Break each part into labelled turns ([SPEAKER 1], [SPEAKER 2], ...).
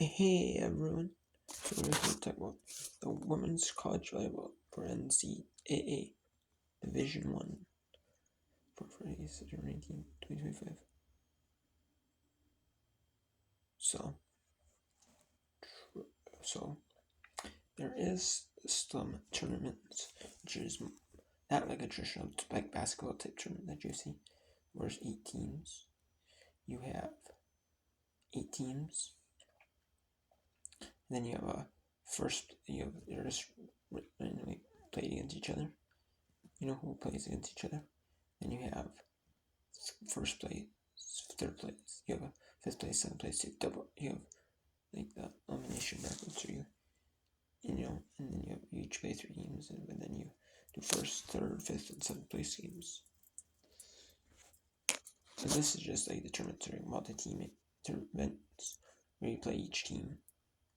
[SPEAKER 1] Hey everyone, so we're going to talk about the women's college volleyball for NCAA Division 1 for Friday, September 19, 2025. So there is some tournaments, which is not like a traditional like basketball type tournament that you see, where there's 8 teams. You have 8 teams, and then you have a they're just randomly played against each other. You know who plays against each other. Then you have first place, third place. You have a fifth place, seventh place. You have like the elimination bracket. So and then you each play 3 games, and then you do first, third, fifth, and seventh place games. And this is just like the tournaments are multi-team tournaments where you play each team.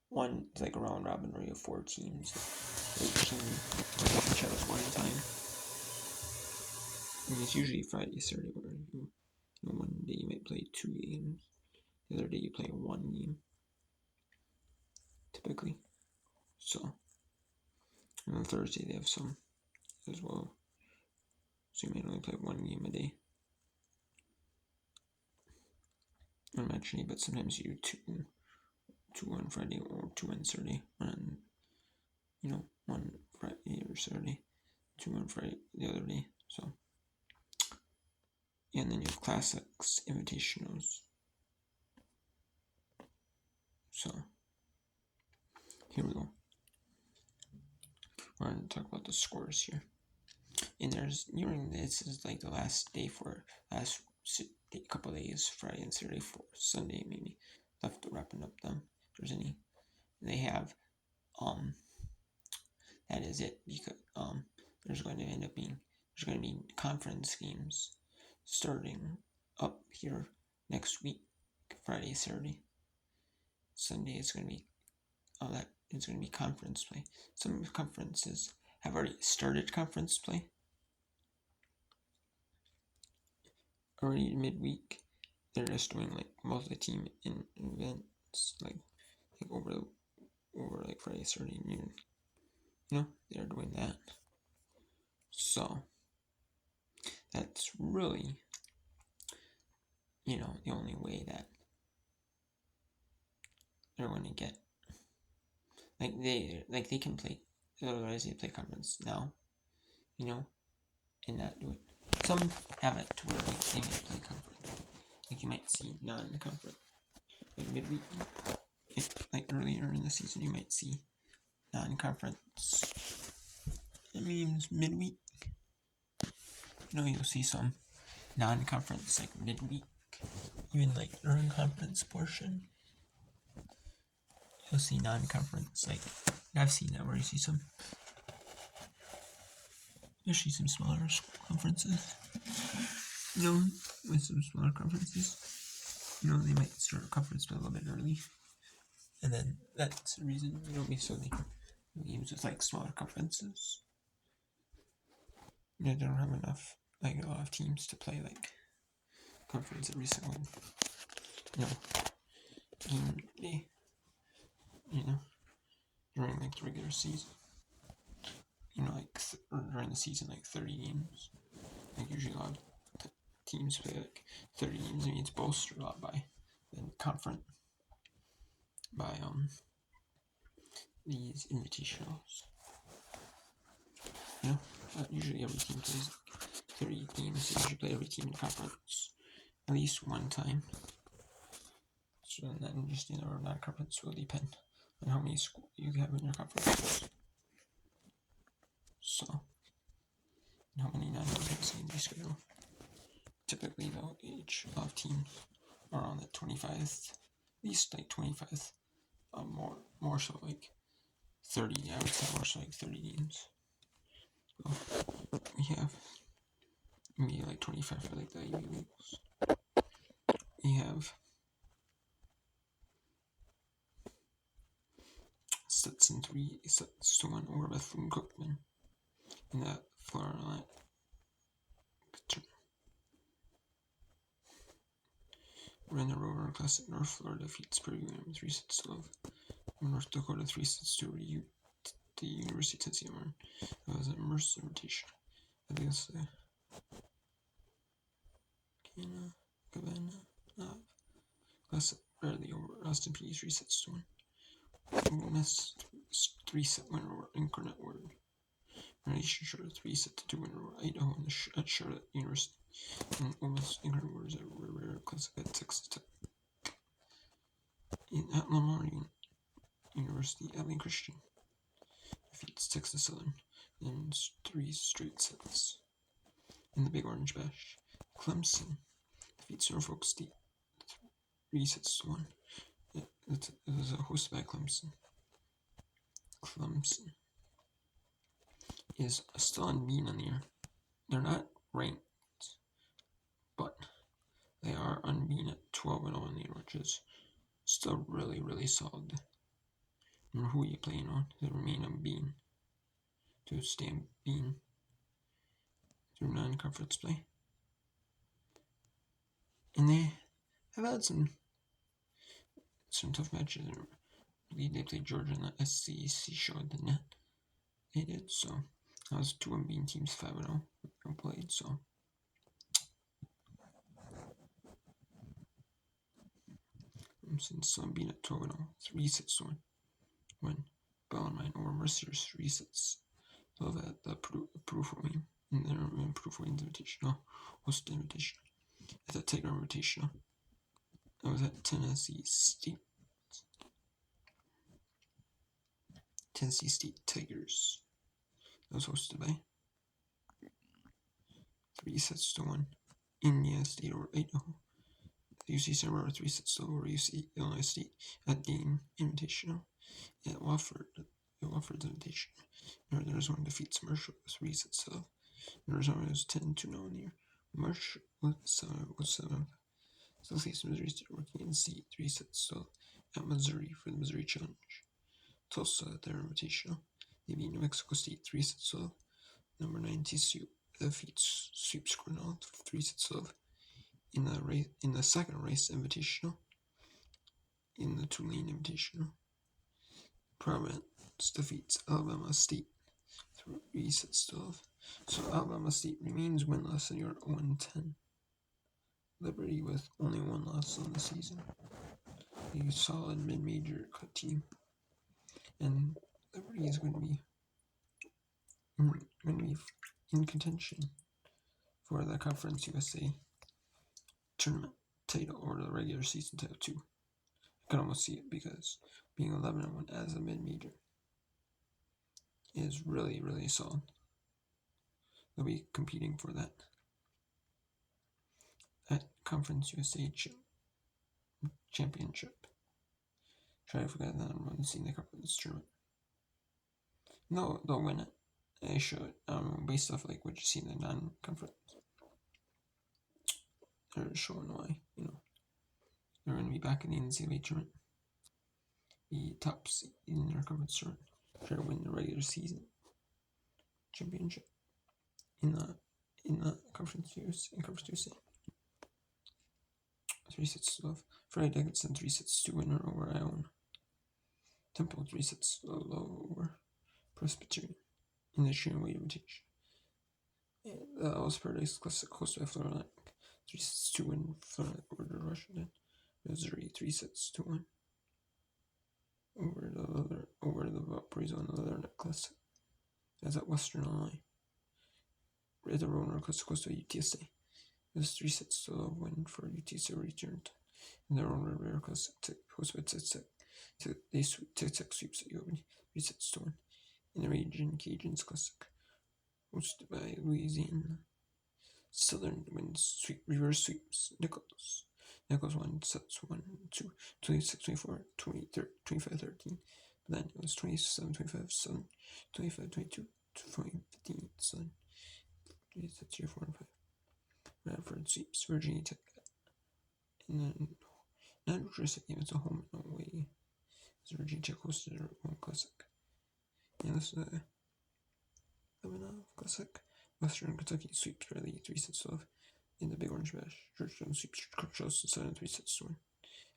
[SPEAKER 1] One is like a round robin where you have 4 teams. Each team plays each other 1 time. And it's usually Friday, Saturday, where one day you might play 2 games, the other day you play 1 game, typically. So, and on Thursday they have some as well. So you might only play 1 game a day. Actually, but sometimes you do 2 on Friday or 2 on Saturday. One Friday or Saturday, 2 on Friday the other day. So, and then you have classics, invitationals. So, here we go. We're going to talk about the scores here. And this is like the last day couple days, Friday and Saturday, for Sunday maybe, left wrapping up them, if there's any. They have, that is it, because, there's going to be conference games starting up here next week, Friday, Saturday. Sunday is going to be, it's going to be conference play. Some conferences have already started conference play. Already midweek, they're just doing like multi-team events, like over like Friday, Saturday, noon. They're doing that. So that's really, the only way that they're going to get, they can play. Otherwise, they play conference now, and not do it. Some have it to where they might play conference. Like you might see non-conference, like midweek, like earlier in the season, you might see non-conference. That means midweek. You'll see some non-conference like midweek, even like during conference portion. You'll see non-conference, like I've seen that where you see some, especially some smaller conferences. With some smaller conferences, they might start a conference a little bit early, and then that's the reason we saw the games with like smaller conferences. They don't have enough, like a lot of teams to play like conference every single, game day. During like the regular season, during the season, like 30 games. Like usually a lot of teams play like 30 games. I mean, it's bolstered a lot by the conference, by these invitationals. Usually every team plays like 30 games. So you should play every team in conference at least 1 time. So then just or non-conference will depend on how many schools you have in your conference. So, and how many non-conference games you schedule. Typically, though, each of teams are on the 25th, at least like 25th, more so like 30. I would say more so like 30 games. So we have maybe like 25 for like the Ivy Leagues. We have sets in 3, sets to 1 over Bethune-Cookman in the Florida line. Ran the Rover Classic. North Florida defeats Purdue 3-0. North Dakota 3-2 the University of Tennessee. That was a Mercer Invitational. I think it's Cabana Classic. Barely over Austin Peay 3-1. Ole Miss 3-set winner over Incarnate Word. Nation Charlotte 3-2 winner over Idaho at Charlotte University. And Ole Miss Incarnate Word is a rare Classic at Texas Tech. At Lamar University, Abilene Christian defeats Texas Southern in 3 straight sets. In the Big Orange Bash, Clemson defeats Norfolk State 3-1. It was hosted by Clemson. Clemson is still unbeaten on the year. They're not ranked, but they are unbeaten at 12-0 on the year, which is still really, really solid. Remember who you playing on to remain unbeaten, to stay unbeaten through non-conference play. And they have had some tough matches. They played Georgia in the SEC show at the net. They did, so that was 2 unbeaten teams, 5-0 played, so Clemson's unbeaten at 12-0, 3-1 win. Bellarmine over Mercer's 3 sets. So that the Purdue win in their Purdue Wins Invitational, host Invitational. At the Tiger Invitational, that was at Tennessee State. Tennessee State Tigers. That was hosted by 3-1. Indiana State over Idaho. UC Santa Barbara 3-0 over UC Illinois State at Dane Invitational. At Wofford's Invitational. Northern Arizona defeats Marshall 3-0. Arizona was 10-0 in the year. Marshall was 7. Southeast Missouri State working in C 3-0 at Missouri for the Missouri Challenge. Tulsa at their Invitational. They beat New Mexico State 3-0. Number 9 TCU defeats sweeps Cornell 3-0 in the second race Invitational. In the Tulane Invitational, Providence defeats Alabama State 3-0. So Alabama State remains winless and you're 0-10. Liberty with only 1 loss on the season. A solid mid-major team. And Liberty is going to be in contention for the Conference USA tournament title or the regular season title too. I can almost see it because being 11-1 as a mid-major is really, really solid. They'll be competing for that at Conference USA Championship. Try to forget that I'm going to see the conference tournament. No, they'll win it. They should. Based off like what you see in the non-conference. They're showing why, they're going to be back in the NCAA tournament. The top seed in their conference tournament. Try to win the regular season championship in the Conference USA. 3-0. Friday Dickinson 3-2 winner over Iona. Temple 3-0 over Presbyterian in the Sharon Wade Invitation. That was Paradise Classic hosted by Florida Atlantic. 3-2 win Florida over the Russian. Missouri 3-1 over the Valparaiso and the Leatherneck Classic. That's at Western Illinois. At the Roanoke Classic hosted by UTSA. It was 3-0 win for UTSA returned. In their own Rare Classic hosted by Texas Tech. Tech sweeps at UOB 3-1. In the Raging Cajuns Classic hosted by Louisiana. Southern wins reverse sweeps Nichols. Nichols won sets 1-2, 26-24, 25-13. Then it was 27-25 Southern, 25-22, 20-15 Southern. 3-4 and 5. Radford sweeps Virginia Tech. And then not a Jersey game, it's a home and away. As Virginia Tech hosted their own classic. And this is a 11 Classic. Western Kentucky sweeps Riley 3-0. in the Big Orange Bash. Georgetown sweeps Charleston Southern 3-1.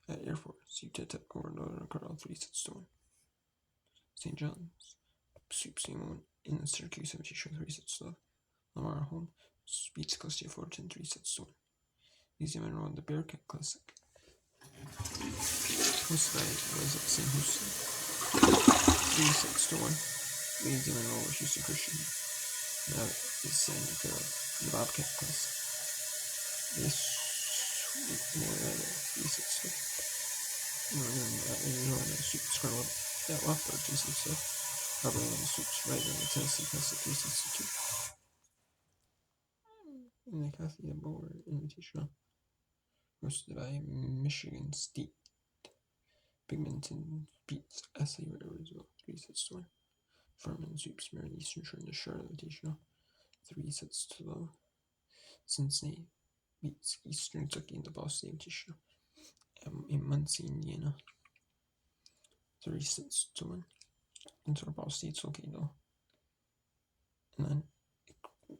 [SPEAKER 1] At Air Force, Utah Tech over Northern Colorado 3-1. St. John's sweeps England in the Syracuse 3-1. Lamar home beats Columbia Fullerton 3-1. Louisiana Monroe in the Bearcat Classic. Hosted by St. Houston 3-1. Louisiana Monroe over Houston Christian. Now is San Nicola in the Bobcat Classic. This Arizona sweeps Scarlet at Lockport 2-6. Alabama sweeps right in the Tennessee Classic 3-2. In the Kathy Bower Invitational, hosted by Michigan State. Bigminton beats SAU Arizona 3-1. Furman sweeps Maryland Eastern Shore in the Charlotte Invitational 3-0. Cincinnati beats Eastern Kentucky in the Boston Invitational in Muncie, Indiana 3-1. That's where Ball State's located though. And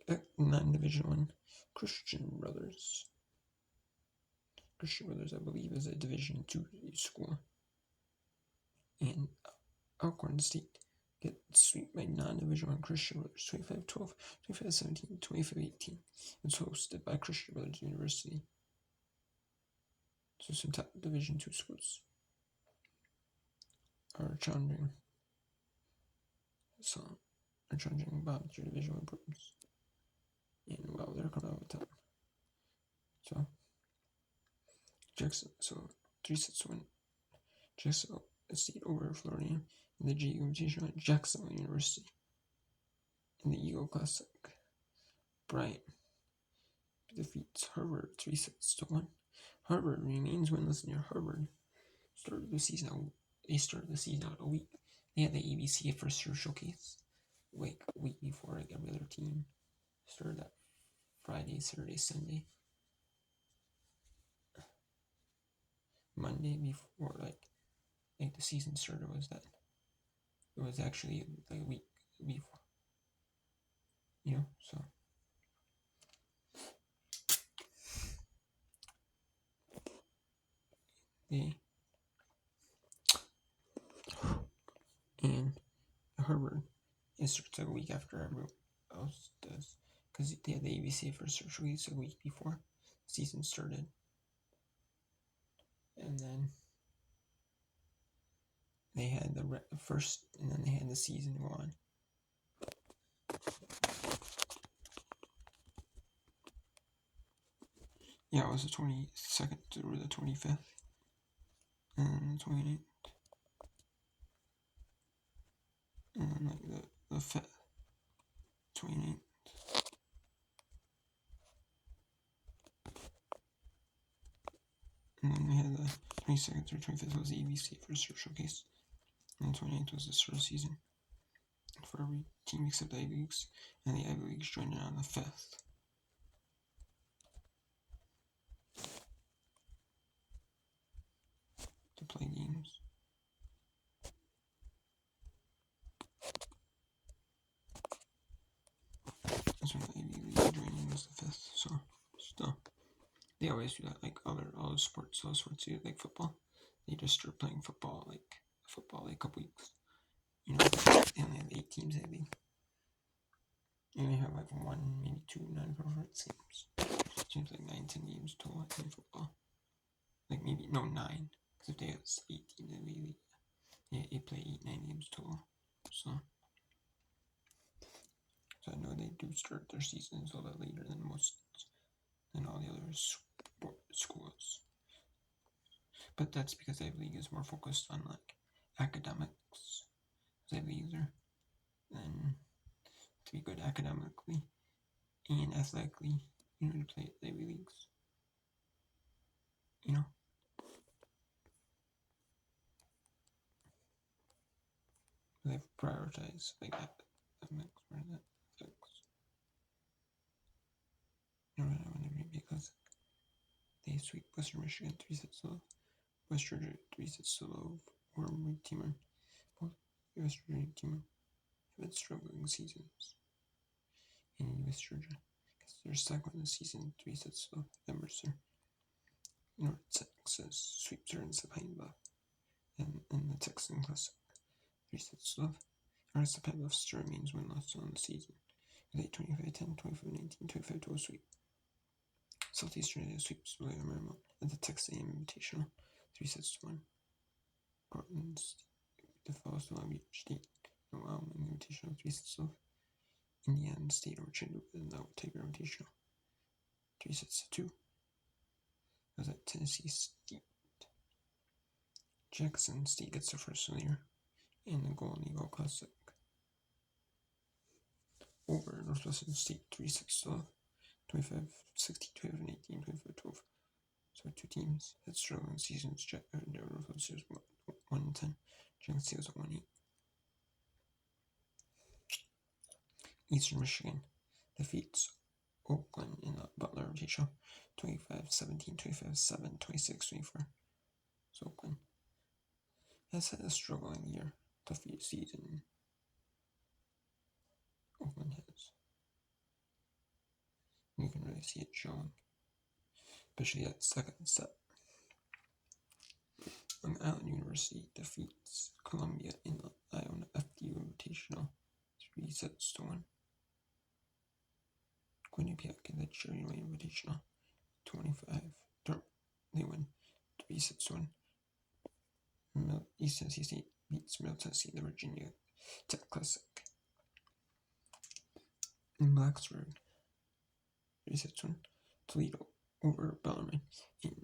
[SPEAKER 1] then 9 Division 1 Christian Brothers. Christian Brothers, I believe, is a Division 2 school. And Alcorn State gets swept by non-Division 1 Christian Brothers 25-12, 25-17, 25-18. It's hosted by Christian Brothers University. So some top Division 2 schools are challenging. Are challenging Bob to Division 1 programs. And wow, they're coming out with top. So Jackson, 3-1. Jackson State over Floridian in the GU Invitational at Jacksonville University. In the Eagle Classic, Bryant defeats Harvard 3-1. Harvard remains winless near Harvard. They started the season out a week. They had the ABC First Year Showcase like a week before like every other team. Started that Friday, Saturday, Sunday. Monday before like the season started was that. It was actually like a week before. So and Harvard starts a week after everyone else does because they had the ABC First Search release a week before the season started, and then they had the first, and then they had the season go on. Yeah, it was the 22nd through the 25th, and the 28th, and then like the 5th, 28th. And then we had the 22nd through 25th was the ABC First Year Showcase, and the 28th was the start of the season for every team except the Ivy Leagues, and the Ivy Leagues joined in on the 5th. To play games. That's when the Ivy League joining was the 5th, so still. They always do that, like all sports do, like football. They just start playing football like a couple weeks. They only have 8 teams, I think. You only have like 1, maybe 2 non-conference games. Seems like 9-10 games total in football. Like maybe, no, 9. Because if they have 8 teams, they play 8-9 games total. So I know they do start their seasons a little later than all the other schools. But that's because the Ivy League is more focused on like academics. The Ivy Leagues are then to be good academically and athletically, to play at the Ivy Leagues. They prioritize like academics more than athletics. Because they sweep Western Michigan 3-0, West Georgia 3-0 over Redeemer. Both West Georgia and Redeemer have had struggling seasons in West Georgia. Their second win of the season, 3 sets of Emerson. North Texas sweeps Ernest Pine Bluff in the Texan Classic. 3 sets of Ernest Pine Bluff still remains winless on the season. Late 25-10, 25-19, 25-12 sweep. Southeastern Area sweeps William Marymount at the Texas A&M Invitational, 3-1. Portland defaults to Long Beach State, no Wyoming Invitational, 3-2. Indiana State over Chattanooga, no Tiger Invitational, 3-2. Was at Tennessee State. Jackson State gets their first year in the Golden Eagle Classic. Over Northwestern State, 3-6, 25-16, 25-18, 25-12. So 2 teams that struggle in seasons. Northwestern 1-10. Jackson State was 1-8. Eastern Michigan defeats Oakland in the Butler Invitational, 25-17, 25-7, 26-24. So Oakland has had a struggling year, tough season. Oakland has. You can really see it showing, especially that second set. Long Island University defeats Columbia in the Iona FDU Invitational, 3-1. Quinnipiac in the Cherry Lane Invitational, 25. They win 3-1. East Tennessee State beats Middle Tennessee in the Virginia Tech Classic. In Blacksburg, 3-1. Toledo over Bellarmine in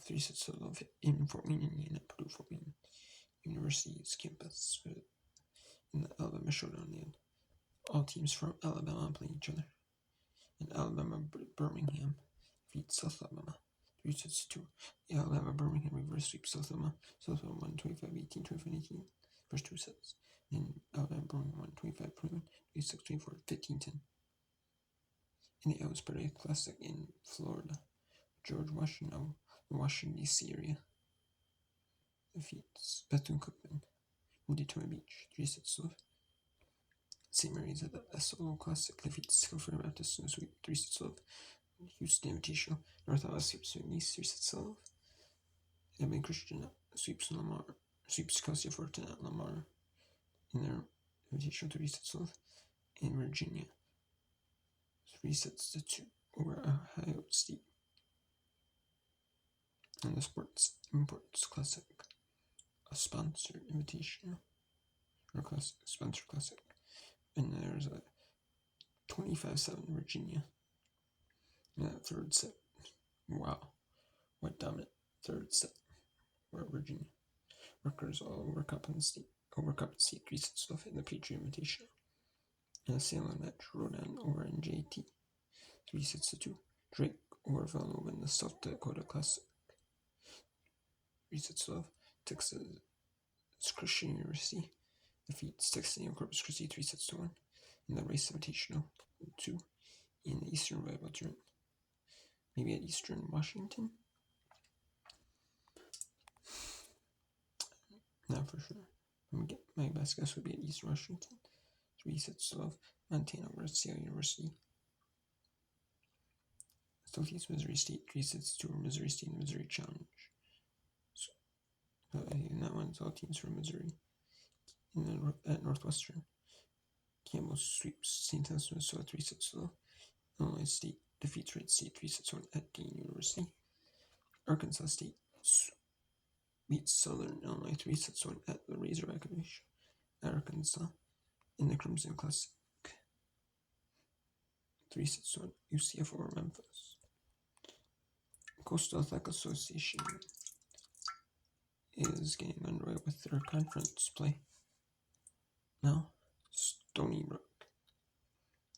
[SPEAKER 1] 3-1 in Fort Wayne, Indiana. Purdue Fort Wayne University's campus in the Alabama Showdown. All teams from Alabama play each other. And Alabama Birmingham defeats South Alabama 3-2. The Alabama Birmingham reverse sweeps South Alabama. South Alabama won 25-18, 25-18, first 2 sets. And Alabama Birmingham won 25-21, 26-24, 15-10. In the Ellsbury Classic in Florida, George Washington, the Washington D.C. area, defeats Bethune-Cookman from Daytona Beach 3-2. St. Mary's at the SO Classic defeats California Baptist in a sweep 3-2. Houston Invitational, North Alabama sweeps McNeese 3-2. Edmond Christian sweeps Lamar, sweeps Cassia Fortin at Lamar in their Invitational 3-2. In Virginia, 3-2 over Ohio State. And the Sports Imports Classic, a sponsored Invitational, or classic, sponsored classic. And there's a 25-7 Virginia in that third set. Wow, what dominant third set for Virginia. Rutgers all overcompensate 3-2 in the Patriot Invitational. And a Salem match, Rhode Island over NJT 3-2. Drake over Villanova in the South Dakota Classic 3-2. Texas Christian University defeats Texas A&M Corpus Christi 3-1 in the Race Invitational 2 in the Eastern Volleyball Tournament. Maybe at Eastern Washington? Not for sure. My best guess would be at Eastern Washington. 3-2. Montana over Seattle University. Southeast Missouri State 3-2 over Missouri State and Missouri Challenge. So, and that one's all teams from Missouri. At Northwestern, Campbell sweeps St. Thomas, Minnesota 3-2. Illinois State defeats Wright State 3-1 at Dane University. Arkansas State beats Southern Illinois 3-1 at the Razorback Invitational. Arkansas in the Crimson Classic 3-1. UCF over Memphis. Coastal Athletic Association is getting underway with their conference play. Now, Stony Brook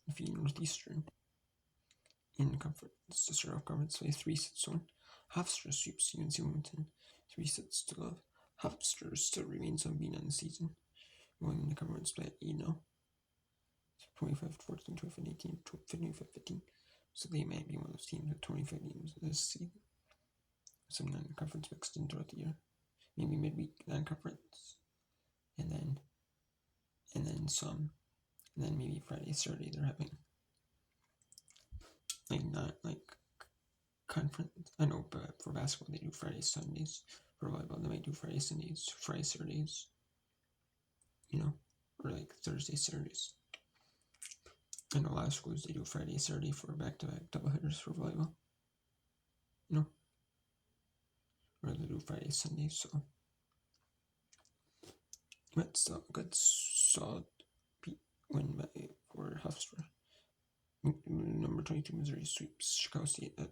[SPEAKER 1] defeating Northeastern in conference to start off conference play 3-1. Hofstra sweeps UNC Wilmington 3-0. Hofstra still remains unbeaten on the season, going into conference play at 8-0. 25-14, 25-18, 25-15. So they might be one of those teams with 25 games this season. Some non-conference mixed in throughout the year. Maybe midweek non-conference. And then some. And then maybe Friday, Saturday they're having like not like conference. I know, but for basketball they do Fridays, Sundays. For volleyball they might do Fridays, Sundays, Fridays, Saturdays. You know, or like Thursdays, Saturdays. I know a lot of schools they do Friday, Saturday for back-to-back doubleheaders for volleyball. You know, or they do Friday, Sunday. So that's a good solid win by for Hofstra. Number 22 Missouri sweeps Chicago State at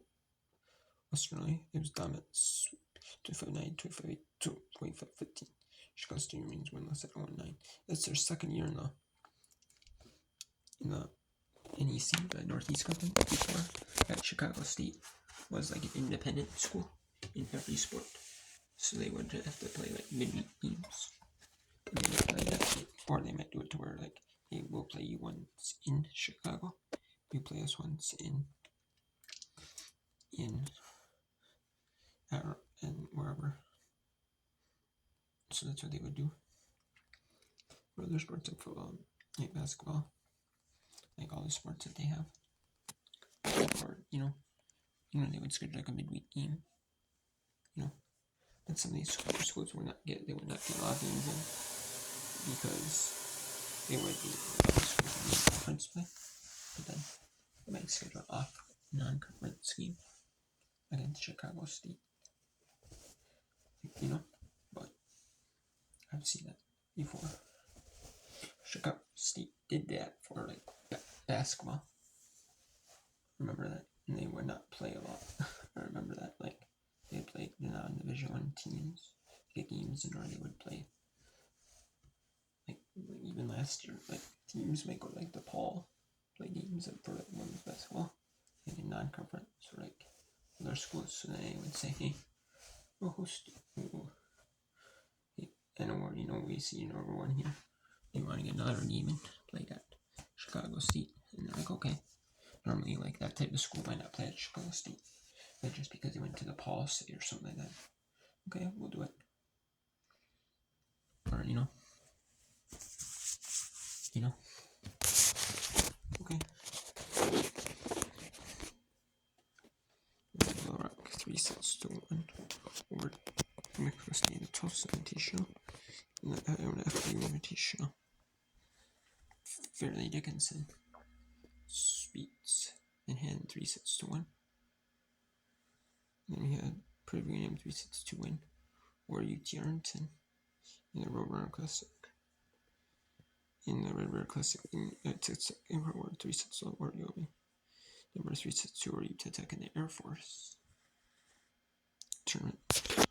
[SPEAKER 1] Western Illinois. It was dominant sweep 25-9, 25-8, 25-15. Chicago State remains winless at 0-9. It's their second year in the NEC, the Northeast Conference. Before at Chicago State was like an independent school in every sport, so they would have to play like midweek games, and they would play that, or they might do it to where like, hey, we'll play you once in Chicago, you play us once in and wherever. So that's what they would do. For other sports like football, like basketball, like all the sports that they have, or you know they would schedule like a midweek game. You know, and some of these schools would not get a lot of games in because they would be conference play, but then they might schedule off non-conference game against Chicago State. You know, but I've seen that before. Chicago State did that for like basketball. Remember that? And they would not play a lot. I remember that. Like they played the non-Division I teams, get games in, or they would play. Like even last year, like teams might go like DePaul, play games for like women's basketball, like in non-conference or like other schools. So then they would say, hey, we'll host you. Hey, I know we see number one here. You want to get another game and play at Chicago State, and they're like, okay. Normally, like that type of school might not play at Chicago State, but just because they went to the Paul State or something like that, okay, we'll do it. Or okay. Little Rock 3-1 over Mexico State in the 12th Invitational, and the Iona FAU Invitational. Fairleigh Dickinson beats Manhattan 3-1. And then we had Prairie Union 3-2 win over UT Arlington in the Roadrunner Classic. In the Red Bear Classic, in War 3-1 over Yobi. Number 3-2 over Utah Tech in the Air Force tournament.